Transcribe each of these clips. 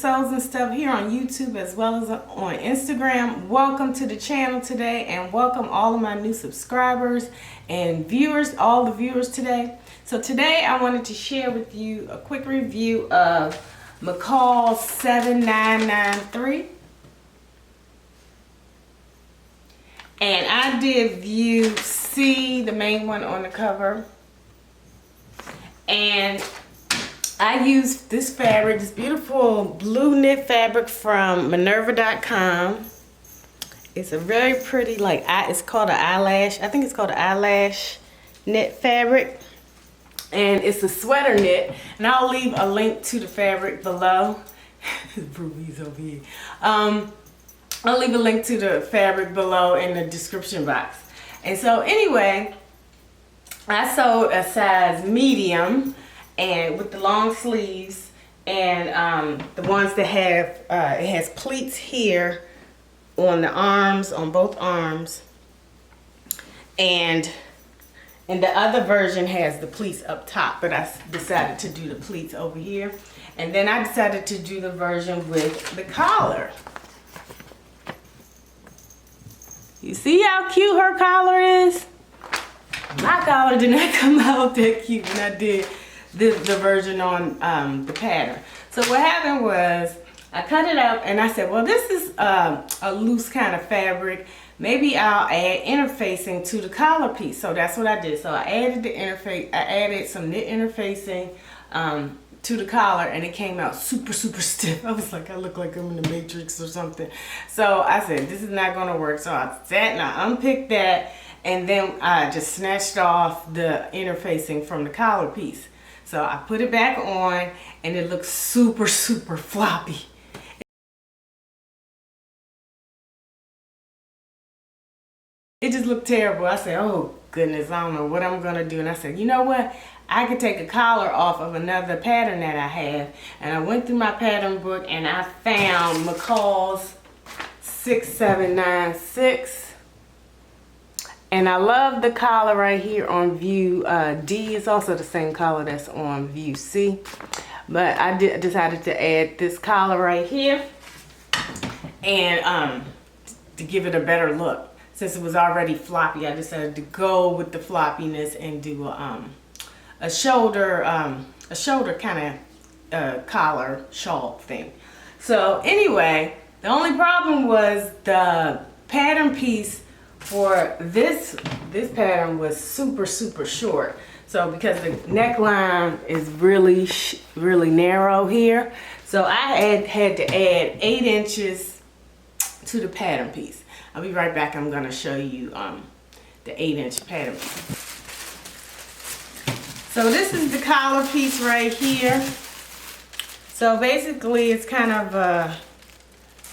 sews and stuff here on YouTube as well as on Instagram. Welcome to the channel today, and welcome all of my new subscribers and viewers, all the viewers today. So today I wanted to share with you a quick review of McCall 7993. And I did view C, the main one on the cover. And I used this fabric, this beautiful blue knit fabric from Minerva.com. It's a very pretty, it's called an eyelash. I think it's called an eyelash knit fabric. And it's a sweater knit. And I'll leave a link to the fabric below. Ruby's over here. I'll leave a link to the fabric below in the description box. And so anyway, I sewed a size medium and with the long sleeves, and the ones that have, it has pleats here on the arms, on both arms. And the other version has the pleats up top, but I decided to do the pleats over here. And then I decided to do the version with the collar. You see how cute her collar is? My collar did not come out that cute when I did the version on the pattern. So what happened was I cut it up and I said, well, this is a loose kind of fabric. Maybe I'll add interfacing to the collar piece. So that's what I did. So I added the interface. I added some knit interfacing to the collar, and it came out super stiff. I was like, I look like I'm in the Matrix or something. So I said, this is not gonna work. So I sat and I unpicked that, and then I just snatched off the interfacing from the collar piece. So I put it back on, and it looks super floppy. It just looked terrible. I said, oh goodness, I don't know what I'm gonna do. And I said, you know what? I could take a collar off of another pattern that I have. And I went through my pattern book and I found McCall's 6796. And I love the collar right here on view D. It's also the same collar that's on view C. But I decided to add this collar right here, and to give it a better look. Since it was already floppy, I decided to go with the floppiness and do a shoulder kind of collar shawl thing. So anyway, the only problem was the pattern piece for this pattern was super short. So because the neckline is really narrow here, so I had to add 8 inches to the pattern piece. I'll be right back. I'm going to show you the 8-inch pattern piece. So this is the collar piece right here. So basically it's kind of I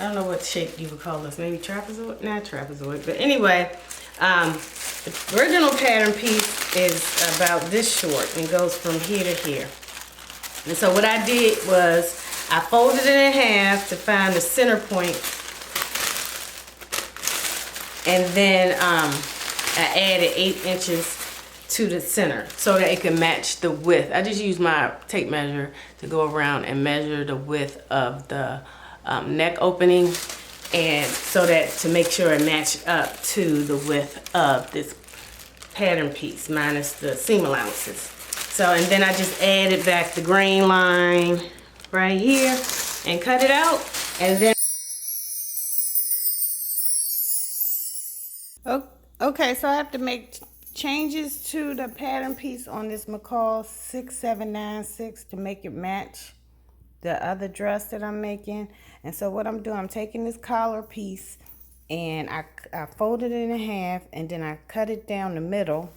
don't know what shape you would call this, maybe trapezoid? Not trapezoid, but anyway, the original pattern piece is about this short and goes from here to here. And so what I did was I folded it in half to find the center point. And then I added 8 inches to the center so that it can match the width. I just used my tape measure to go around and measure the width of the neck opening, and so that to make sure it matched up to the width of this pattern piece minus the seam allowances. So, and then I just added back the grain line right here and cut it out, and then okay, so I have to make changes to the pattern piece on this McCall 6796 to make it match the other dress that I'm making. And so what I'm doing, I'm taking this collar piece and I folded it in half, and then I cut it down the middle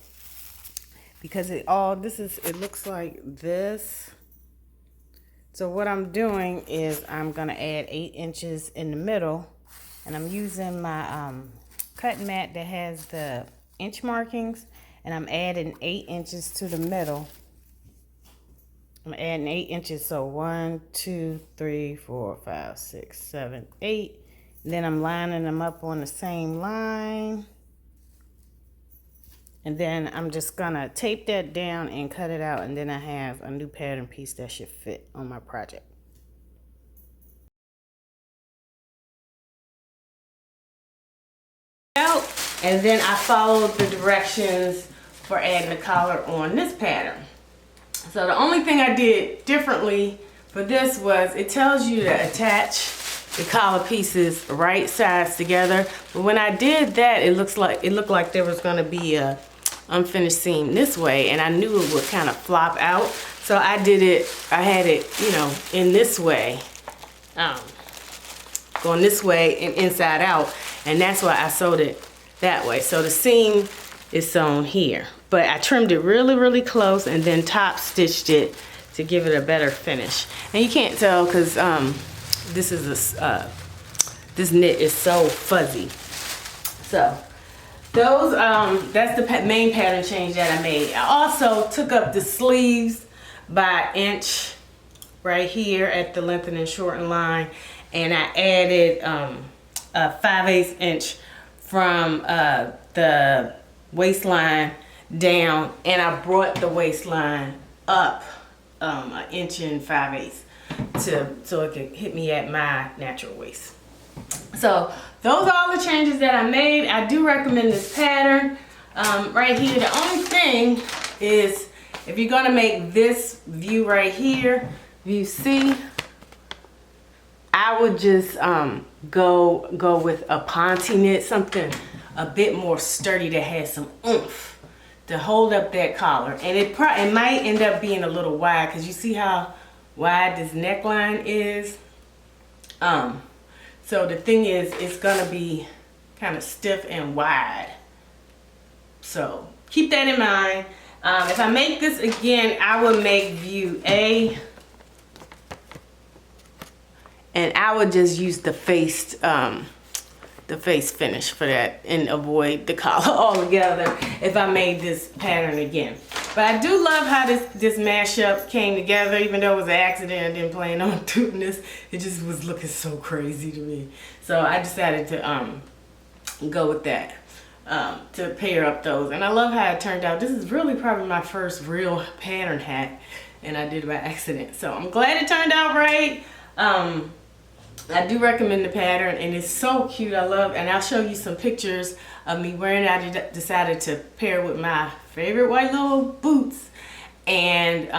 because it looks like this. So what I'm doing is I'm gonna add 8 inches in the middle, and I'm using my cut mat that has the inch markings, and I'm adding 8 inches to the middle. I'm adding 8 inches, so 1, 2, 3, 4, 5, 6, 7, 8. And then I'm lining them up on the same line. And then I'm just gonna tape that down and cut it out, and then I have a new pattern piece that should fit on my project. And then I followed the directions for adding the collar on this pattern. So the only thing I did differently for this was it tells you to attach the collar pieces right sides together. But when I did that, it looked like there was gonna be a unfinished seam this way, and I knew it would kind of flop out. So I had it, you know, in this way, going this way and inside out, and that's why I sewed it that way. So the seam is sewn here, but I trimmed it really, really close and then top stitched it to give it a better finish. And you can't tell because this knit is so fuzzy. So those, that's the main pattern change that I made. I also took up the sleeves by inch right here at the lengthen and shorten line, and I added a 5/8 inch from the waistline down, and I brought the waistline up 1 inch and 5/8 so it could hit me at my natural waist. So those are all the changes that I made. I do recommend this pattern right here. The only thing is, if you're gonna make this view right here, view C, I would just go with a ponte knit, something a bit more sturdy that has some oomph to hold up that collar. And it might end up being a little wide because you see how wide this neckline is. So the thing is, it's gonna be kind of stiff and wide. So keep that in mind. If I make this again, I would make view A, and I would just use the face finish for that and avoid the collar altogether if I made this pattern again. But I do love how this mashup came together. Even though it was an accident, I didn't plan on doing this. It just was looking so crazy to me. So I decided to go with that to pair up those. And I love how it turned out. This is really probably my first real pattern hat, and I did it by accident. So I'm glad it turned out right. I do recommend the pattern, and it's so cute. I love, and I'll show you some pictures of me wearing it. I decided to pair with my favorite white little boots and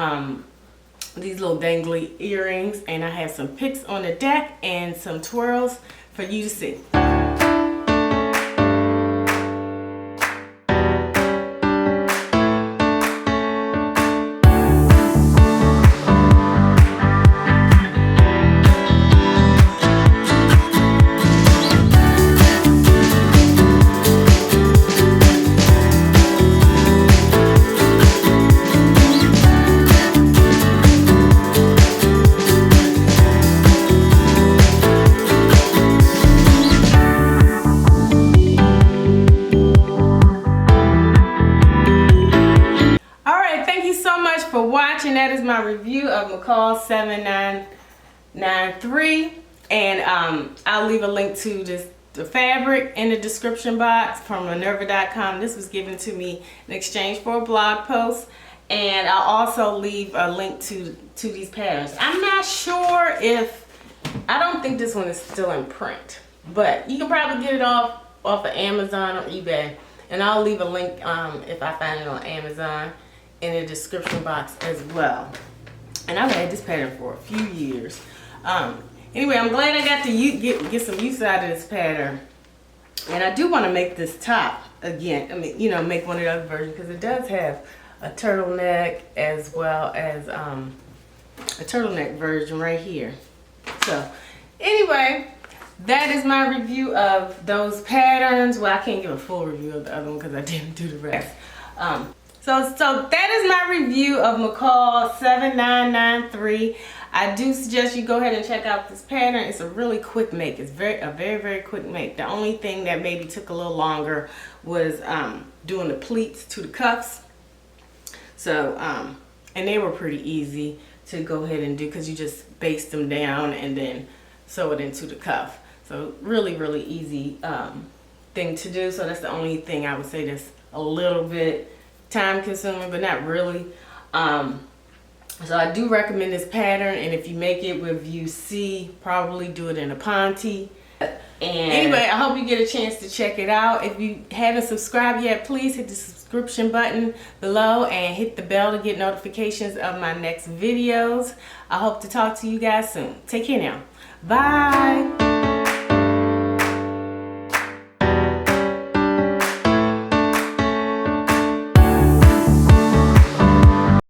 these little dangly earrings, and I have some pics on the deck and some twirls for you to see. For watching. That is my review of McCall 7993, and I'll leave a link to the fabric in the description box from Minerva.com. This was given to me in exchange for a blog post, and I'll also leave a link to these patterns. I'm not sure if, I don't think this one is still in print, but you can probably get it off of Amazon or eBay, and I'll leave a link if I find it on Amazon in the description box as well. And I've had this pattern for a few years. Anyway, I'm glad I got to get some use out of this pattern. And I do want to make this top again. I mean, you know, make one of the other versions, because it does have a turtleneck as well as a turtleneck version right here. So anyway, that is my review of those patterns. Well, I can't give a full review of the other one because I didn't do the rest. So that is my review of McCall 7993. I do suggest you go ahead and check out this pattern. It's a really quick make. It's a very quick make. The only thing that maybe took a little longer was doing the pleats to the cuffs. So, and they were pretty easy to go ahead and do because you just baste them down and then sew it into the cuff. So really easy thing to do. So that's the only thing I would say that's a little bit time consuming, but not really. So I do recommend this pattern, and if you make it with view C, probably do it in a ponte. And anyway, I hope you get a chance to check it out. If you haven't subscribed yet, please hit the subscription button below and hit the bell to get notifications of my next videos. I hope to talk to you guys soon. Take care now. Bye.